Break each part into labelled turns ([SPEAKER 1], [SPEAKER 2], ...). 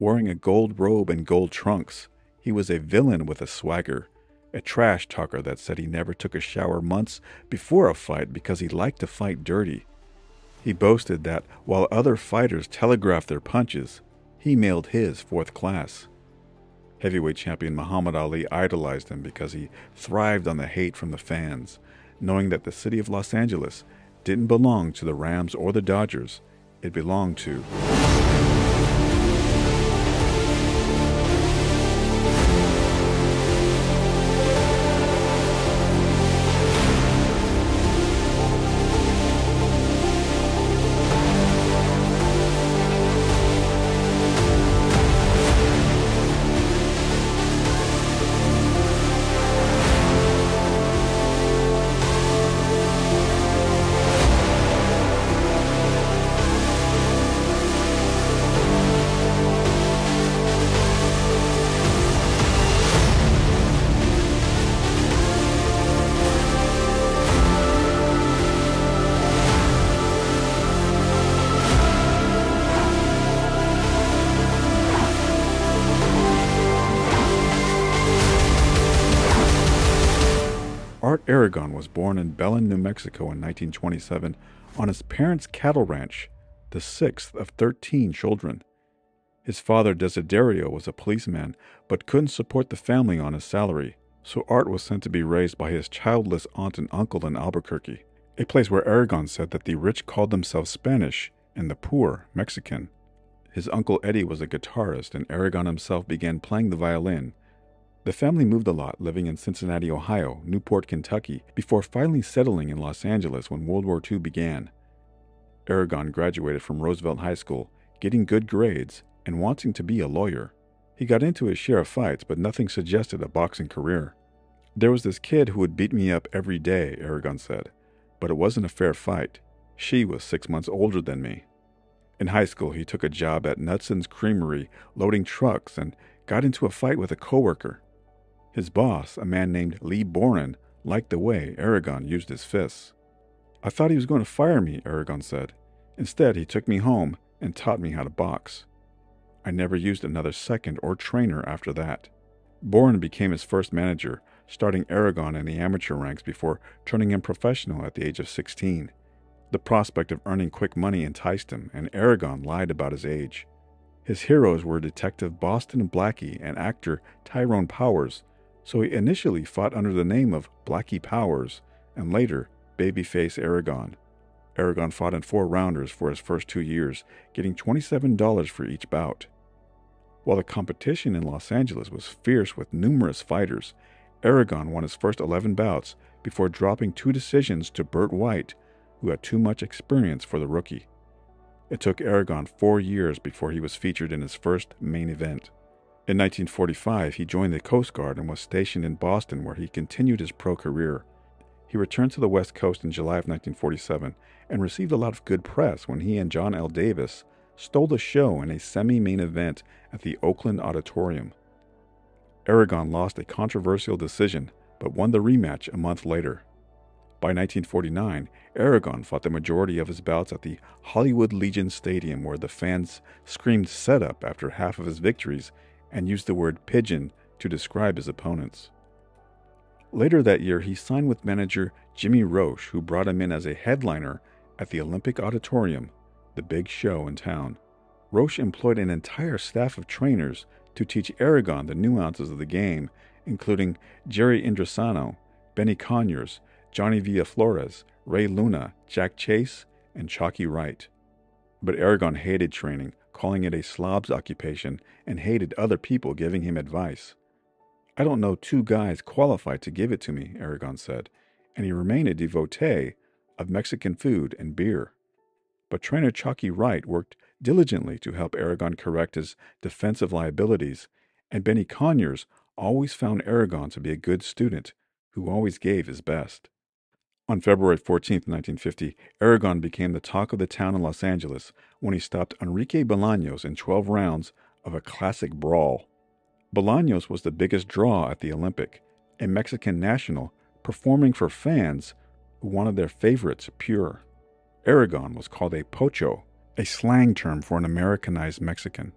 [SPEAKER 1] Wearing a gold robe and gold trunks, he was a villain with a swagger, a trash talker that said he never took a shower months before a fight because he liked to fight dirty. He boasted that while other fighters telegraphed their punches, he mailed his fourth class. Heavyweight champion Muhammad Ali idolized him because he thrived on the hate from the fans, knowing that the city of Los Angeles didn't belong to the Rams or the Dodgers. It belonged to Art Aragon was born in Belen, New Mexico in 1927 on his parents' cattle ranch, the sixth of 13 children. His father, Desiderio, was a policeman but couldn't support the family on his salary, so Art was sent to be raised by his childless aunt and uncle in Albuquerque, a place where Aragon said that the rich called themselves Spanish and the poor Mexican. His uncle Eddie was a guitarist, and Aragon himself began playing the violin. The family moved a lot, living in Cincinnati, Ohio, Newport, Kentucky, before finally settling in Los Angeles when World War II began. Aragon graduated from Roosevelt High School, getting good grades, and wanting to be a lawyer. He got into his share of fights, but nothing suggested a boxing career. "There was this kid who would beat me up every day," Aragon said, "but it wasn't a fair fight. She was 6 months older than me." In high school, he took a job at Knutson's Creamery, loading trucks, and got into a fight with a coworker. His boss, a man named Lee Boren, liked the way Aragon used his fists. "I thought he was going to fire me," Aragon said. "Instead, he took me home and taught me how to box. I never used another second or trainer after that." Boren became his first manager, starting Aragon in the amateur ranks before turning him professional at the age of 16. The prospect of earning quick money enticed him, and Aragon lied about his age. His heroes were Detective Boston Blackie and actor Tyrone Powers, so he initially fought under the name of Blackie Powers, and later Babyface Aragon. Aragon fought in 4-rounders for his first 2 years, getting $27 for each bout. While the competition in Los Angeles was fierce with numerous fighters, Aragon won his first 11 bouts before dropping 2 decisions to Burt White, who had too much experience for the rookie. It took Aragon 4 years before he was featured in his first main event. In 1945, he joined the Coast Guard and was stationed in Boston, where he continued his pro career. He returned to the West Coast in July of 1947 and received a lot of good press when he and John L. Davis stole the show in a semi-main event at the Oakland Auditorium. Aragon lost a controversial decision, but won the rematch a month later. By 1949, Aragon fought the majority of his bouts at the Hollywood Legion Stadium, where the fans screamed "set up" after half of his victories and used the word pigeon to describe his opponents. Later that year, he signed with manager Jimmy Roche, who brought him in as a headliner at the Olympic Auditorium, the big show in town. Roche employed an entire staff of trainers to teach Aragon the nuances of the game, including Jerry Indrasano, Benny Conyers, Johnny Villaflores, Ray Luna, Jack Chase, and Chalky Wright. But Aragon hated training, calling it a slob's occupation, and hated other people giving him advice. "I don't know 2 guys qualified to give it to me," Aragon said, and he remained a devotee of Mexican food and beer. But trainer Chalky Wright worked diligently to help Aragon correct his defensive liabilities, and Benny Conyers always found Aragon to be a good student who always gave his best. On February 14, 1950, Aragon became the talk of the town in Los Angeles when he stopped Enrique Bolaños in 12 rounds of a classic brawl. Bolaños was the biggest draw at the Olympic, a Mexican national performing for fans who wanted their favorites pure. Aragon was called a pocho, a slang term for an Americanized Mexican.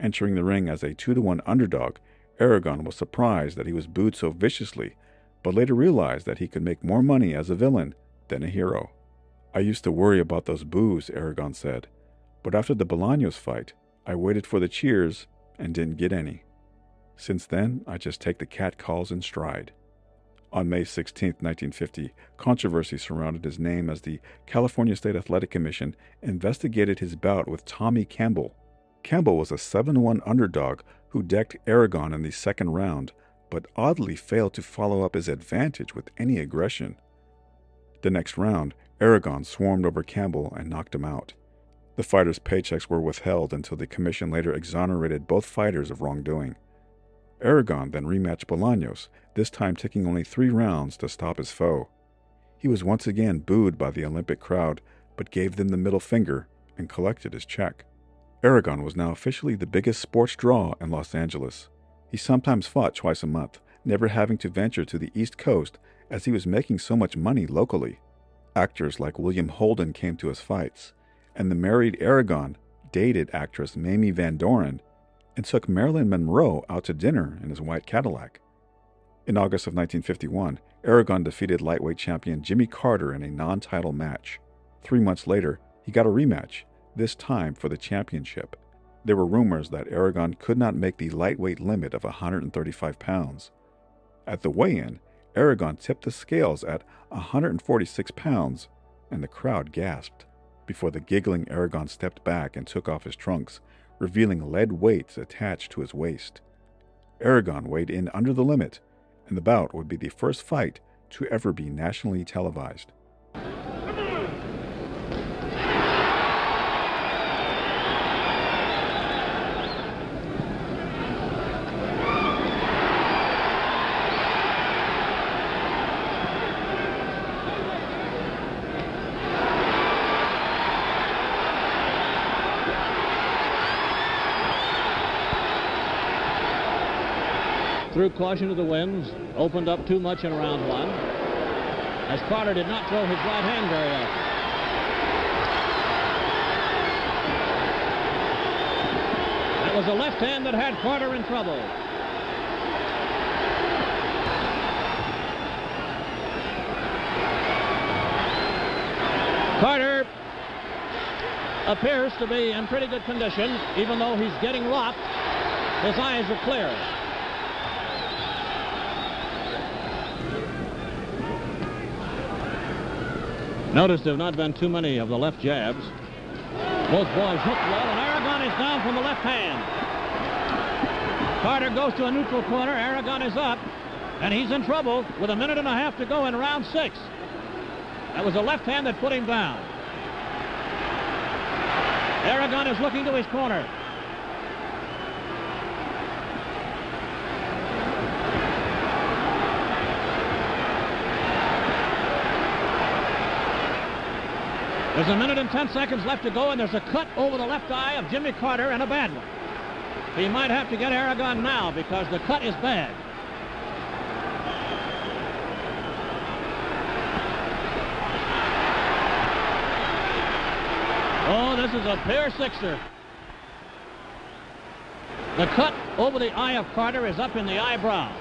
[SPEAKER 1] Entering the ring as a 2-1 underdog, Aragon was surprised that he was booed so viciously, but later realized that he could make more money as a villain than a hero. "I used to worry about those boos," Aragon said, "but after the Bolaños fight, I waited for the cheers and didn't get any. Since then, I just take the catcalls in stride." On May 16, 1950, controversy surrounded his name as the California State Athletic Commission investigated his bout with Tommy Campbell. Campbell was a 7-1 underdog who decked Aragon in the second round, but oddly failed to follow up his advantage with any aggression. The next round, Aragon swarmed over Campbell and knocked him out. The fighters' paychecks were withheld until the commission later exonerated both fighters of wrongdoing. Aragon then rematched Bolaños, this time taking only 3 rounds to stop his foe. He was once again booed by the Olympic crowd, but gave them the middle finger and collected his check. Aragon was now officially the biggest sports draw in Los Angeles. He sometimes fought twice a month, never having to venture to the East Coast as he was making so much money locally. Actors like William Holden came to his fights, and the married Aragon dated actress Mamie Van Doren and took Marilyn Monroe out to dinner in his white Cadillac. In August of 1951, Aragon defeated lightweight champion Jimmy Carter in a non-title match. 3 months later, he got a rematch, this time for the championship. There were rumors that Aragon could not make the lightweight limit of 135 pounds. At the weigh-in, Aragon tipped the scales at 146 pounds, and the crowd gasped, before the giggling Aragon stepped back and took off his trunks, revealing lead weights attached to his waist. Aragon weighed in under the limit, and the bout would be the first fight to ever be nationally televised.
[SPEAKER 2] Threw caution to the winds, opened up too much in round 1, as Carter did not throw his right hand very often. That was a left hand that had Carter in trouble. Carter appears to be in pretty good condition, even though he's getting rocked. His eyes are clear. Notice there have not been too many of the left jabs. Both boys hook well, and Aragon is down from the left hand. Carter goes to a neutral corner. Aragon is up, and he's in trouble with 1.5 minutes to go in round 6. That was a left hand that put him down. Aragon is looking to his corner. There's 1 minute and 10 seconds left to go, and there's a cut over the left eye of Jimmy Carter, and a bad one. He might have to get Aragon now because the cut is bad. Oh, this is a pure sixer. The cut over the eye of Carter is up in the eyebrow.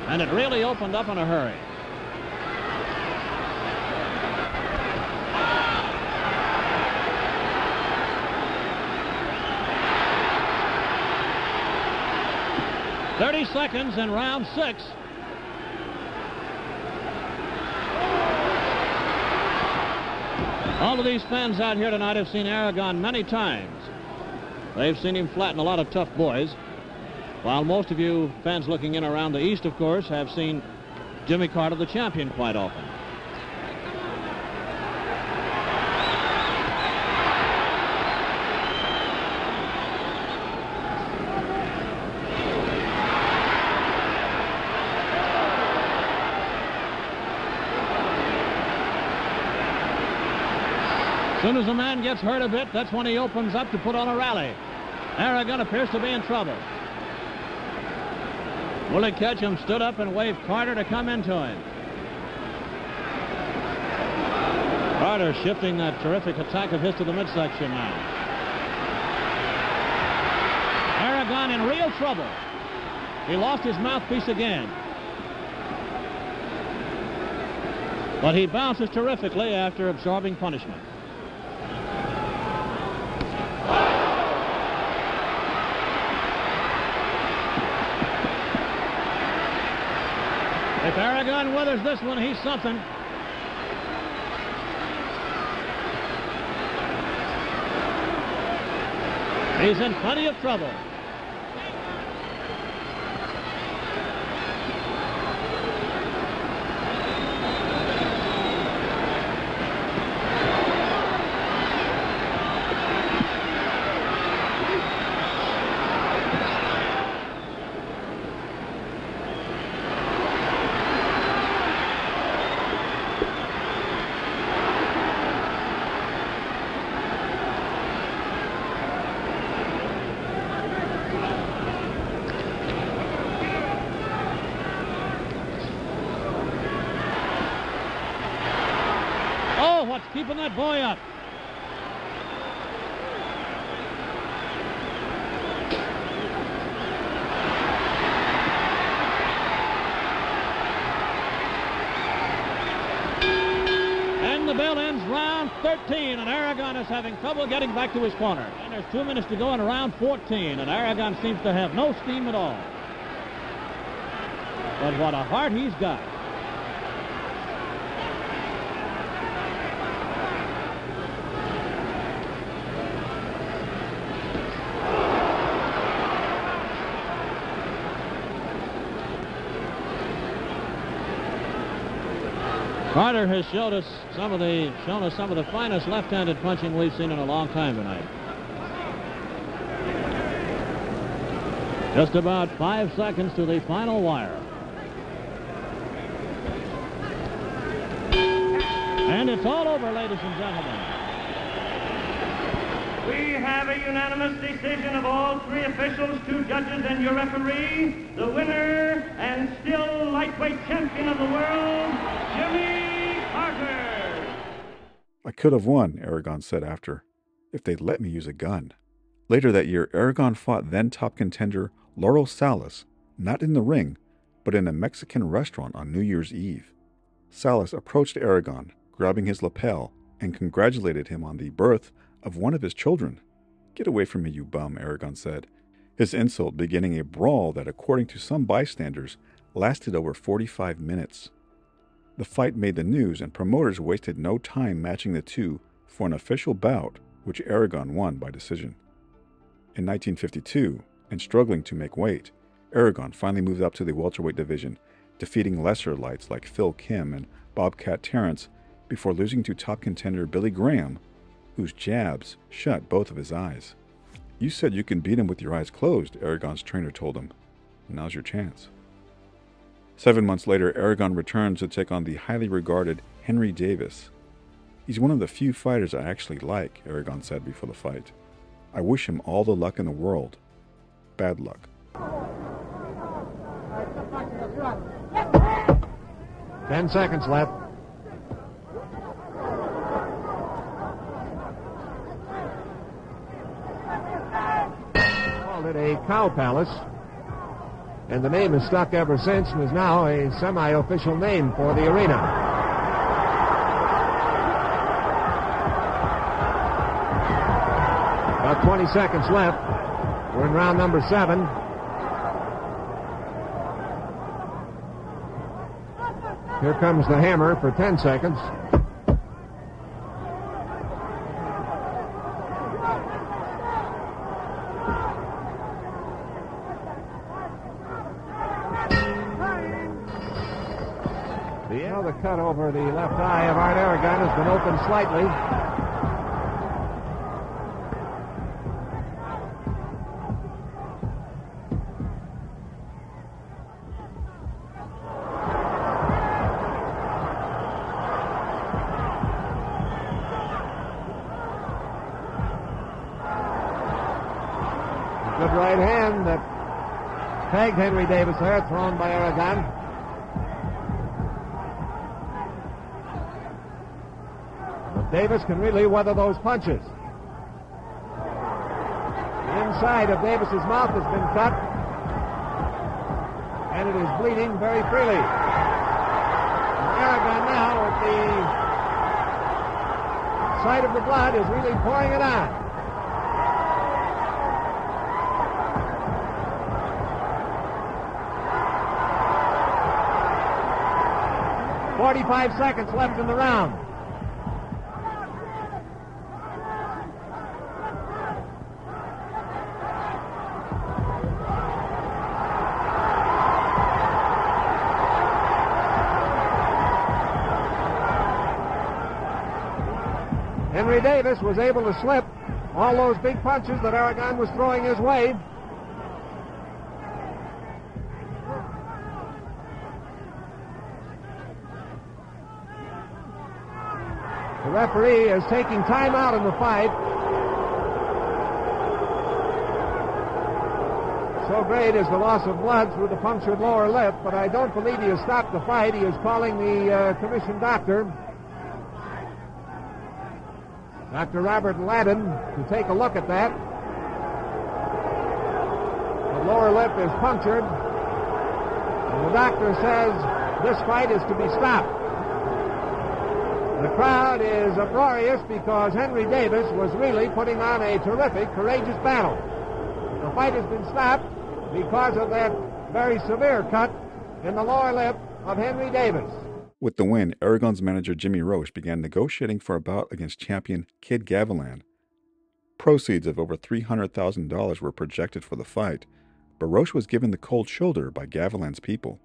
[SPEAKER 2] And it really opened up in a hurry. "30 seconds in round 6. All of these fans out here tonight have seen Aragon many times. They've seen him flatten a lot of tough boys, while most of you fans looking in around the East, of course, have seen Jimmy Carter, the champion, quite often. As soon as a man gets hurt a bit, that's when he opens up to put on a rally. Aragon appears to be in trouble. Willie Ketchum stood up and waved Carter to come into him. Carter shifting that terrific attack of his to the midsection now. Aragon in real trouble. He lost his mouthpiece again. But he bounces terrifically after absorbing punishment. If Aragon weathers this one, he's something. He's in plenty of trouble. What's keeping that boy up? And the bell ends round 13, and Aragon is having trouble getting back to his corner. And there's 2 minutes to go in round 14, and Aragon seems to have no steam at all. But what a heart he's got. Carter has shown us some of the finest left-handed punching we've seen in a long time tonight. Just about 5 seconds to the final wire. And it's all over, ladies and gentlemen.
[SPEAKER 3] We have a unanimous decision of all 3 officials, 2 judges, and your referee. The winner and still lightweight champion of the world, Jimmy Carter.
[SPEAKER 1] I could have won, Aragon said after, if they'd let me use a gun. Later that year, Aragon fought then top contender Laurel Salas, not in the ring, but in a Mexican restaurant on New Year's Eve. Salas approached Aragon, grabbing his lapel, and congratulated him on the birth of one of his children. "Get away from me, you bum," Aragon said, his insult beginning a brawl that, according to some bystanders, lasted over 45 minutes. The fight made the news, and promoters wasted no time matching the two for an official bout, which Aragon won by decision. In 1952, and struggling to make weight, Aragon finally moved up to the welterweight division, defeating lesser lights like Phil Kim and Bobcat Terrence before losing to top contender Billy Graham, whose jabs shut both of his eyes. "You said you can beat him with your eyes closed," Aragon's trainer told him. "Now's your chance." 7 months later, Aragon returns to take on the highly regarded Henry Davies. "He's one of the few fighters I actually like," Aragon said before the fight. "I wish him all the luck in the world. Bad luck."
[SPEAKER 4] 10 seconds left. Called it a cow palace, and the name has stuck ever since and is now a semi-official name for the arena. About 20 seconds left. We're in round number 7. Here comes the hammer for 10 seconds. The cut over the left eye of Art Aragon has been opened slightly. A good right hand that tagged Henry Davies there, thrown by Aragon. Davis can really weather those punches. In inside of Davis's mouth has been cut, and it is bleeding very freely. Aragon now, at the sight of the blood, is really pouring it on. "45 seconds left in the round. Henry Davis was able to slip all those big punches that Aragon was throwing his way. The referee is taking time out in the fight. So great is the loss of blood through the punctured lower lip, but I don't believe he has stopped the fight. He is calling the commissioned doctor, Dr. Robert Ladden, to take a look at that. The lower lip is punctured, and the doctor says this fight is to be stopped. The crowd is uproarious because Henry Davis was really putting on a terrific, courageous battle. The fight has been stopped because of that very severe cut in the lower lip of Henry Davis.
[SPEAKER 1] With the win, Aragon's manager Jimmy Roche began negotiating for a bout against champion Kid Gavilan. Proceeds of over $300,000 were projected for the fight, but Roche was given the cold shoulder by Gavilan's people.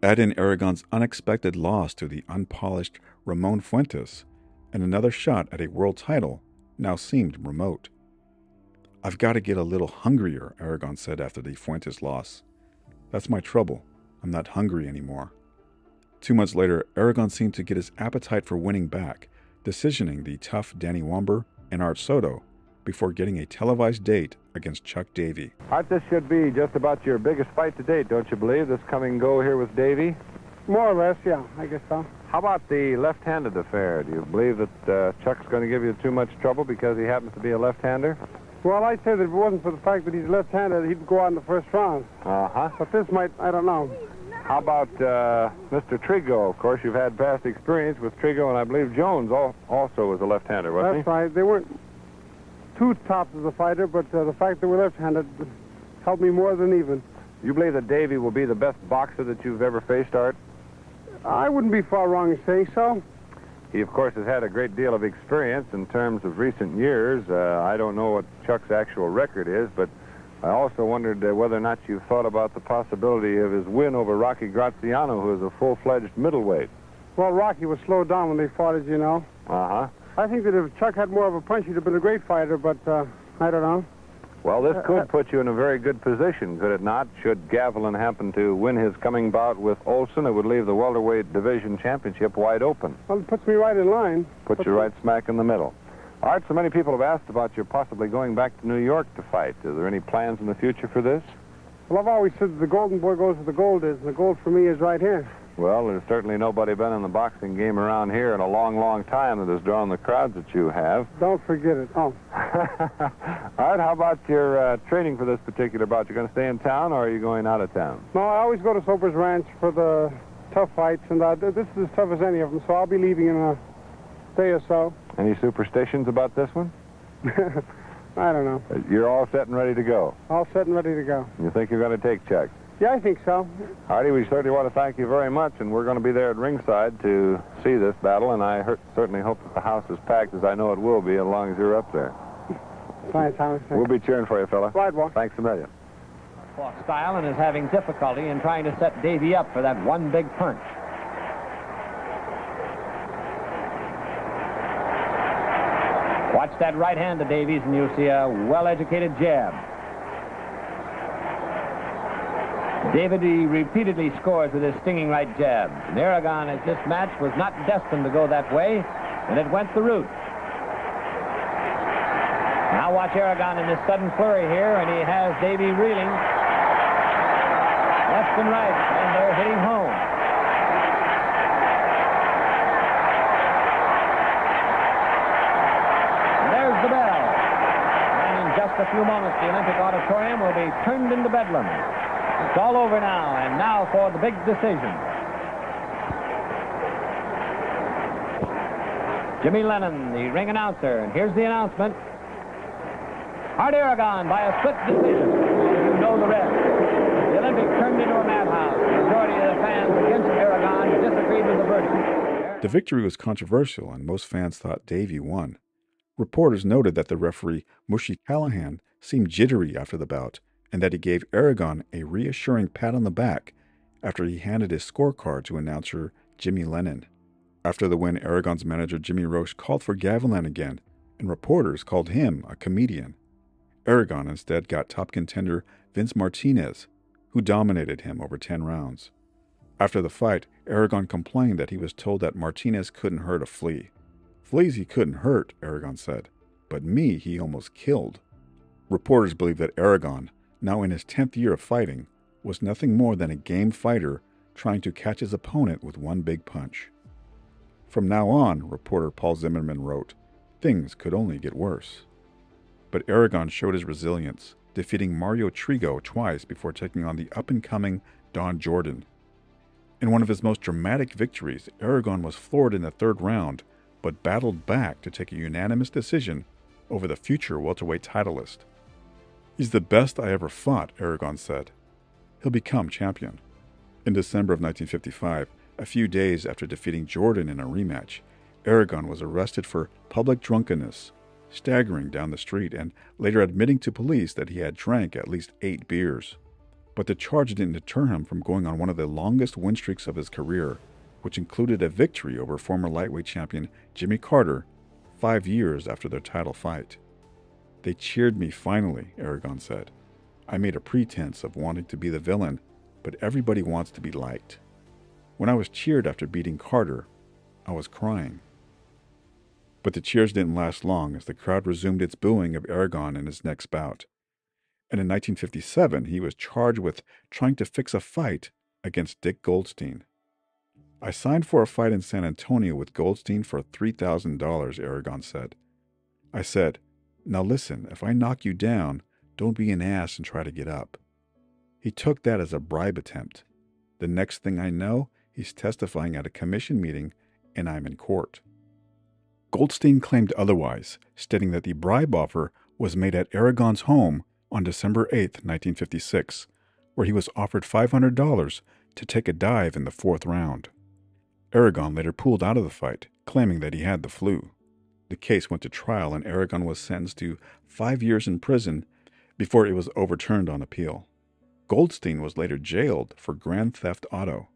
[SPEAKER 1] Add in Aragon's unexpected loss to the unpolished Ramon Fuentes, and another shot at a world title now seemed remote. "I've got to get a little hungrier," Aragon said after the Fuentes loss. "That's my trouble. I'm not hungry anymore." 2 months later, Aragon seemed to get his appetite for winning back, decisioning the tough Danny Womber and Art Soto before getting a televised date against Chuck Davey.
[SPEAKER 5] Art, this should be just about your biggest fight to date, don't you believe, this coming go here with Davey?
[SPEAKER 6] More or less, yeah, I guess so.
[SPEAKER 5] How about the left-handed affair? Do you believe that Chuck's going to give you too much trouble because he happens to be a left-hander?
[SPEAKER 6] Well, I'd say that if it wasn't for the fact that he's left-handed, he'd go out in the first round.
[SPEAKER 5] Uh-huh.
[SPEAKER 6] But this might, I don't know.
[SPEAKER 5] How about Mr. Trigo? Of course, you've had past experience with Trigo, and I believe Jones also was a left-hander, wasn't he?
[SPEAKER 6] That's right. They weren't too tops as a fighter, but the fact that we're left-handed helped me more than even.
[SPEAKER 5] You believe that Davey will be the best boxer that you've ever faced, Art?
[SPEAKER 6] I wouldn't be far wrong in saying so.
[SPEAKER 5] He, of course, has had a great deal of experience in terms of recent years. I don't know what Chuck's actual record is, but I also wondered whether or not you've thought about the possibility of his win over Rocky Graziano, who is a full-fledged middleweight.
[SPEAKER 6] Well, Rocky was slowed down when they fought, as you know.
[SPEAKER 5] Uh-huh.
[SPEAKER 6] I think that if Chuck had more of a punch, he'd have been a great fighter, but I don't know.
[SPEAKER 5] Well, this could put you in a very good position, could it not? Should Gavilan happen to win his coming bout with Olsen, it would leave the welterweight division championship wide open.
[SPEAKER 6] Well, it puts me right in line.
[SPEAKER 5] Puts you right smack in the middle. Art, so many people have asked about your possibly going back to New York to fight. Are there any plans in the future for this?
[SPEAKER 6] Well, I've always said that the golden boy goes where the gold is, and the gold for me is right here.
[SPEAKER 5] Well, there's certainly nobody been in the boxing game around here in a long, long time that has drawn the crowds that you have.
[SPEAKER 6] Don't forget it. Oh.
[SPEAKER 5] Art, how about your training for this particular bout? You going to stay in town, or are you going out of town?
[SPEAKER 6] No, I always go to Soper's Ranch for the tough fights, and this is as tough as any of them, so I'll be leaving in a day or so.
[SPEAKER 5] Any superstitions about this one?
[SPEAKER 6] I don't know.
[SPEAKER 5] You're all set and ready to go?
[SPEAKER 6] All set and ready to go.
[SPEAKER 5] You think you're going to take Chuck?
[SPEAKER 6] Yeah, I think so.
[SPEAKER 5] Artie, we certainly want to thank you very much, and we're going to be there at ringside to see this battle, and I certainly hope that the house is packed, as I know it will be, as long as you're up there.
[SPEAKER 6] Fine, Thomas.
[SPEAKER 5] We'll be cheering for you, fella.
[SPEAKER 6] Right, Walk.
[SPEAKER 5] Thanks a million.
[SPEAKER 7] Walk style and is having difficulty in trying to set Davey up for that one big punch. Watch that right hand of Davies, and you'll see a well-educated jab. David repeatedly scores with his stinging right jab. And Aragon, as this match was not destined to go that way, and it went the route. Now watch Aragon in this sudden flurry here, and he has Davey reeling left and right, and they're hitting home. And there's the bell. And in just a few moments, the Olympic Auditorium will be turned into bedlam. It's all over now, and now for the big decision. Jimmy Lennon, the ring announcer, and here's the announcement. Art Aragon by a split decision. You know the rest. The Olympics turned into a madhouse. The majority of the fans against Aragon disagreed with the verdict.
[SPEAKER 1] The victory was controversial, and most fans thought Davey won. Reporters noted that the referee, Mushy Callahan, seemed jittery after the bout, and that he gave Aragon a reassuring pat on the back after he handed his scorecard to announcer Jimmy Lennon. After the win, Aragon's manager Jimmy Roche called for Gavilan again, and reporters called him a comedian. Aragon instead got top contender Vince Martinez, who dominated him over 10 rounds. After the fight, Aragon complained that he was told that Martinez couldn't hurt a flea. Fleas he couldn't hurt, Aragon said, but me he almost killed. Reporters believe that Aragon, now in his 10th year of fighting, was nothing more than a game fighter trying to catch his opponent with one big punch. From now on, reporter Paul Zimmerman wrote, things could only get worse. But Aragon showed his resilience, defeating Mario Trigo twice before taking on the up-and-coming Don Jordan. In one of his most dramatic victories, Aragon was floored in the 3rd round, but battled back to take a unanimous decision over the future welterweight titleist. He's the best I ever fought, Aragon said. He'll become champion. In December of 1955, a few days after defeating Jordan in a rematch, Aragon was arrested for public drunkenness, staggering down the street and later admitting to police that he had drank at least 8 beers. But the charge didn't deter him from going on one of the longest win streaks of his career, which included a victory over former lightweight champion Jimmy Carter 5 years after their title fight. They cheered me finally, Aragon said. I made a pretense of wanting to be the villain, but everybody wants to be liked. When I was cheered after beating Carter, I was crying. But the cheers didn't last long as the crowd resumed its booing of Aragon in his next bout. And in 1957, he was charged with trying to fix a fight against Dick Goldstein. I signed for a fight in San Antonio with Goldstein for $3,000, Aragon said. I said, now listen, if I knock you down, don't be an ass and try to get up. He took that as a bribe attempt. The next thing I know, he's testifying at a commission meeting, and I'm in court. Goldstein claimed otherwise, stating that the bribe offer was made at Aragon's home on December 8, 1956, where he was offered $500 to take a dive in the 4th round. Aragon later pulled out of the fight, claiming that he had the flu. The case went to trial and Aragon was sentenced to 5 years in prison before it was overturned on appeal. Goldstein was later jailed for grand theft auto.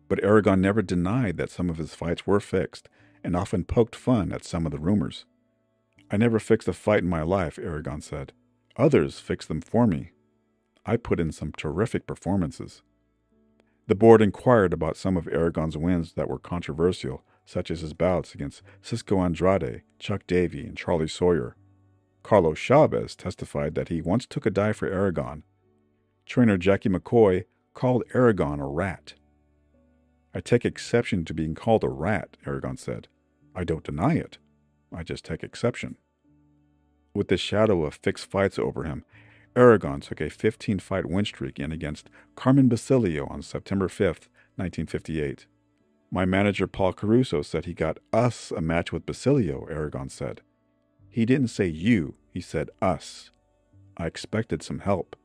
[SPEAKER 1] But Aragon never denied that some of his fights were fixed and often poked fun at some of the rumors. I never fixed a fight in my life, Aragon said. Others fixed them for me. I put in some terrific performances. The board inquired about some of Aragon's wins that were controversial, such as his bouts against Cisco Andrade, Chuck Davey, and Charlie Sawyer. Carlos Chavez testified that he once took a dive for Aragon. Trainer Jackie McCoy called Aragon a rat. I take exception to being called a rat, Aragon said. I don't deny it. I just take exception. With the shadow of fixed fights over him, Aragon took a 15-fight win streak in against Carmen Basilio on September 5, 1958. My manager Paul Caruso said he got us a match with Basilio, Aragon said. He didn't say you, he said us. I expected some help.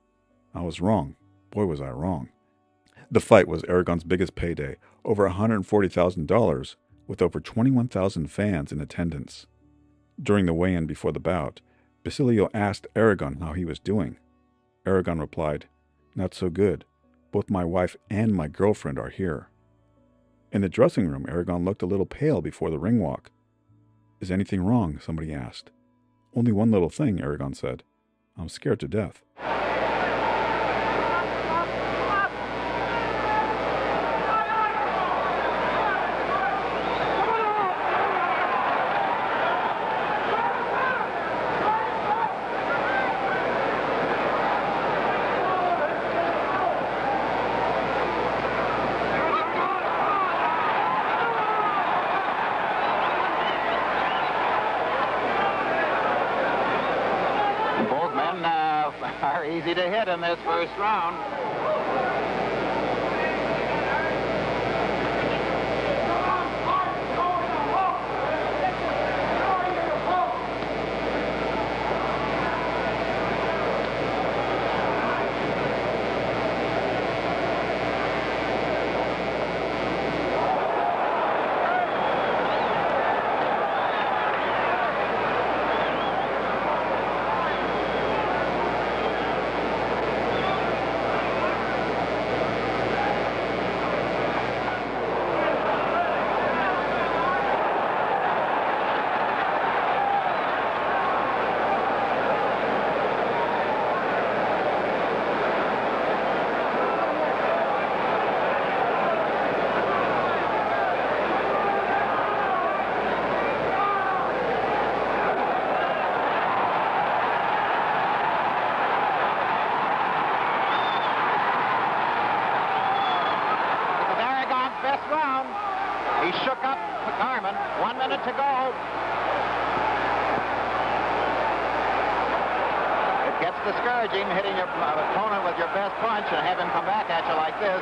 [SPEAKER 1] I was wrong. Boy, was I wrong. The fight was Aragon's biggest payday, over $140,000, with over 21,000 fans in attendance. During the weigh-in before the bout, Basilio asked Aragon how he was doing. Aragon replied, "Not so good. Both my wife and my girlfriend are here." In the dressing room, Aragon looked a little pale before the ring walk. "Is anything wrong?" somebody asked. "Only one little thing," Aragon said. "I'm scared to death."
[SPEAKER 8] are easy to hit in this first round. He shook up Carmen. 1 minute to go. It gets discouraging hitting your opponent with your best punch and have him come back at you like this.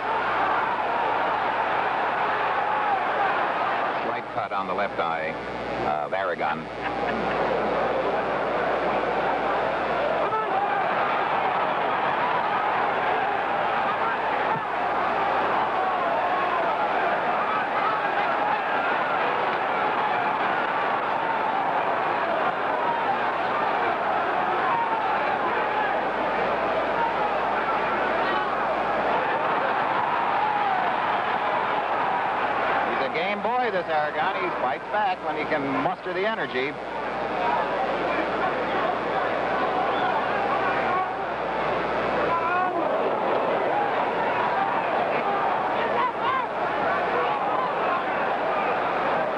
[SPEAKER 8] Slight cut on the left eye of Aragon. This Aragon, he fights back when he can muster the energy.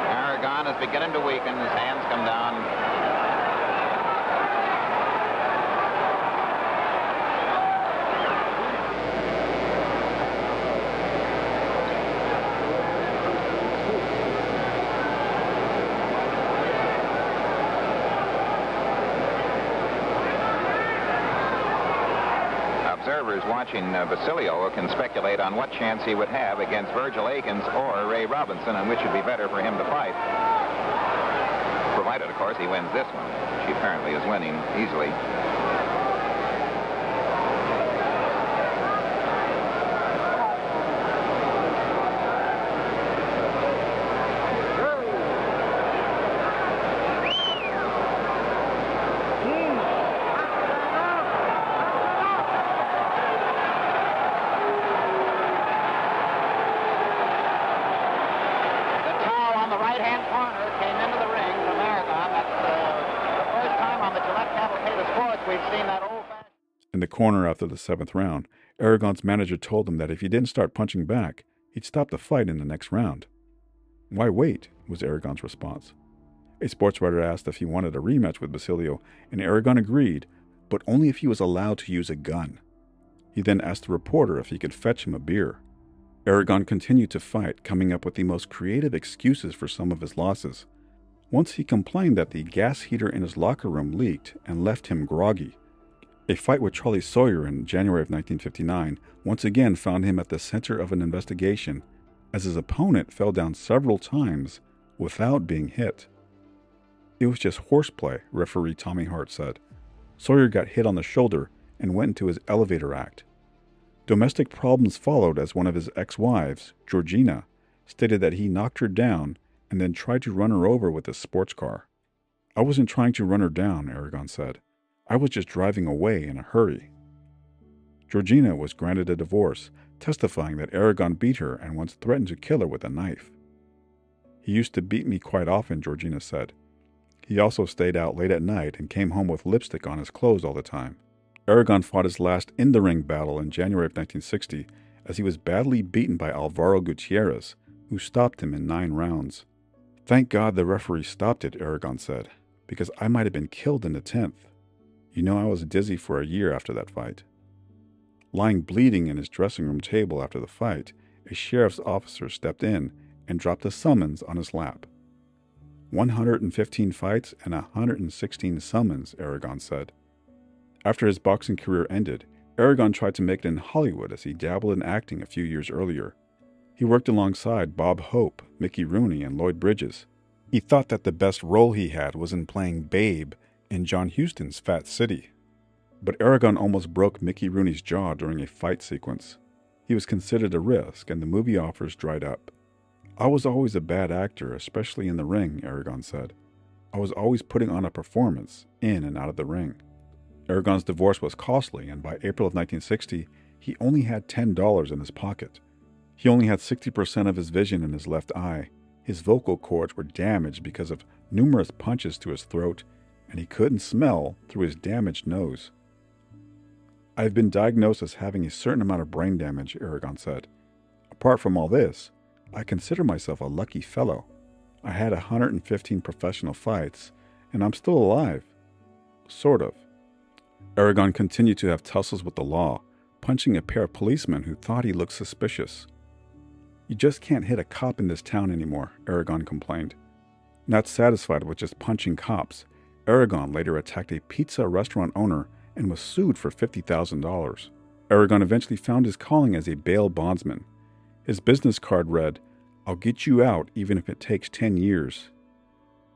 [SPEAKER 8] Aragon is beginning to weaken. His hands come down. Observers watching Basilio can speculate on what chance he would have against Virgil Akins or Ray Robinson and which would be better for him to fight. Provided, of course, he wins this one, which he apparently is winning easily.
[SPEAKER 1] In the corner after the 7th round, Aragon's manager told him that if he didn't start punching back, he'd stop the fight in the next round. "Why wait?" was Aragon's response. A sports writer asked if he wanted a rematch with Basilio, and Aragon agreed, but only if he was allowed to use a gun. He then asked the reporter if he could fetch him a beer. Aragon continued to fight, coming up with the most creative excuses for some of his losses. Once he complained that the gas heater in his locker room leaked and left him groggy. A fight with Charlie Sawyer in January of 1959 once again found him at the center of an investigation, as his opponent fell down several times without being hit. It was just horseplay, referee Tommy Hart said. Sawyer got hit on the shoulder and went into his elevator act. Domestic problems followed as one of his ex-wives, Georgina, stated that he knocked her down and then tried to run her over with his sports car. "I wasn't trying to run her down," Aragon said. "I was just driving away in a hurry." Georgina was granted a divorce, testifying that Aragon beat her and once threatened to kill her with a knife. "He used to beat me quite often," Georgina said. "He also stayed out late at night and came home with lipstick on his clothes all the time." Aragon fought his last in-the-ring battle in January of 1960 as he was badly beaten by Alvaro Gutierrez, who stopped him in 9 rounds. "Thank God the referee stopped it," Aragon said, "because I might have been killed in the 10th. You know, I was dizzy for a year after that fight." Lying bleeding in his dressing room table after the fight, a sheriff's officer stepped in and dropped a summons on his lap. 115 fights and 116 summons, Aragon said. After his boxing career ended, Aragon tried to make it in Hollywood as he dabbled in acting a few years earlier. He worked alongside Bob Hope, Mickey Rooney, and Lloyd Bridges. He thought that the best role he had was in playing Babe in John Huston's Fat City. But Aragon almost broke Mickey Rooney's jaw during a fight sequence. He was considered a risk, and the movie offers dried up. "I was always a bad actor, especially in the ring," Aragon said. "I was always putting on a performance, in and out of the ring." Aragon's divorce was costly, and by April of 1960, he only had $10 in his pocket. He only had 60% of his vision in his left eye. His vocal cords were damaged because of numerous punches to his throat, and he couldn't smell through his damaged nose. "I have been diagnosed as having a certain amount of brain damage," Aragon said. "Apart from all this, I consider myself a lucky fellow. I had 115 professional fights, and I'm still alive. Sort of." Aragon continued to have tussles with the law, punching a pair of policemen who thought he looked suspicious. "You just can't hit a cop in this town anymore," Aragon complained. Not satisfied with just punching cops, Aragon later attacked a pizza restaurant owner and was sued for $50,000. Aragon eventually found his calling as a bail bondsman. His business card read, "I'll get you out even if it takes 10 years.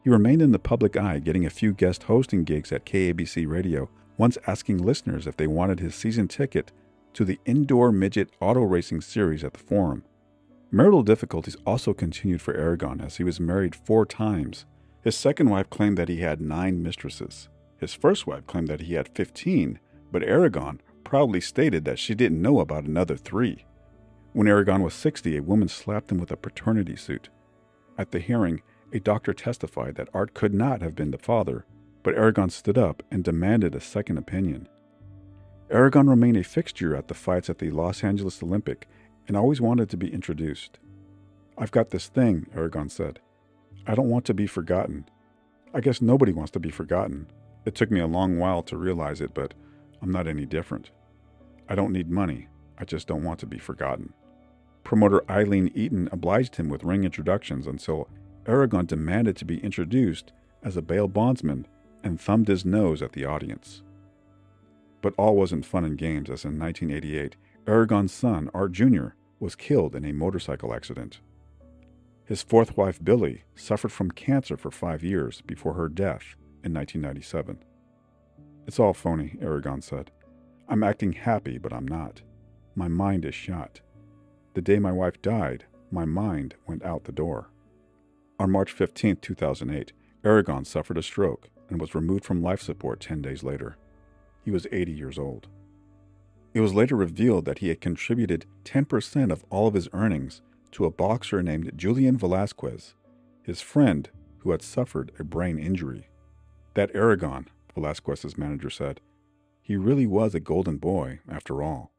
[SPEAKER 1] He remained in the public eye, getting a few guest hosting gigs at KABC Radio, once asking listeners if they wanted his season ticket to the indoor midget auto racing series at the Forum. Marital difficulties also continued for Aragon as he was married 4 times. His second wife claimed that he had 9 mistresses. His first wife claimed that he had 15, but Aragon proudly stated that she didn't know about another 3. When Aragon was 60, a woman slapped him with a paternity suit. At the hearing, a doctor testified that Art could not have been the father, but Aragon stood up and demanded a second opinion. Aragon remained a fixture at the fights at the Los Angeles Olympic and always wanted to be introduced. "I've got this thing," Aragon said. "I don't want to be forgotten. I guess nobody wants to be forgotten. It took me a long while to realize it, but I'm not any different. I don't need money. I just don't want to be forgotten." Promoter Eileen Eaton obliged him with ring introductions until Aragon demanded to be introduced as a bail bondsman and thumbed his nose at the audience. But all wasn't fun and games, as in 1988, Aragon's son, Art Jr., was killed in a motorcycle accident. His 4th wife, Billy, suffered from cancer for 5 years before her death in 1997. "It's all phony," Aragon said. "I'm acting happy, but I'm not. My mind is shot. The day my wife died, my mind went out the door." On March 15, 2008, Aragon suffered a stroke and was removed from life support 10 days later. He was 80 years old. It was later revealed that he had contributed 10% of all of his earnings to a boxer named Julian Velasquez, his friend who had suffered a brain injury. "That Aragon," Velasquez's manager said, "he really was a golden boy after all."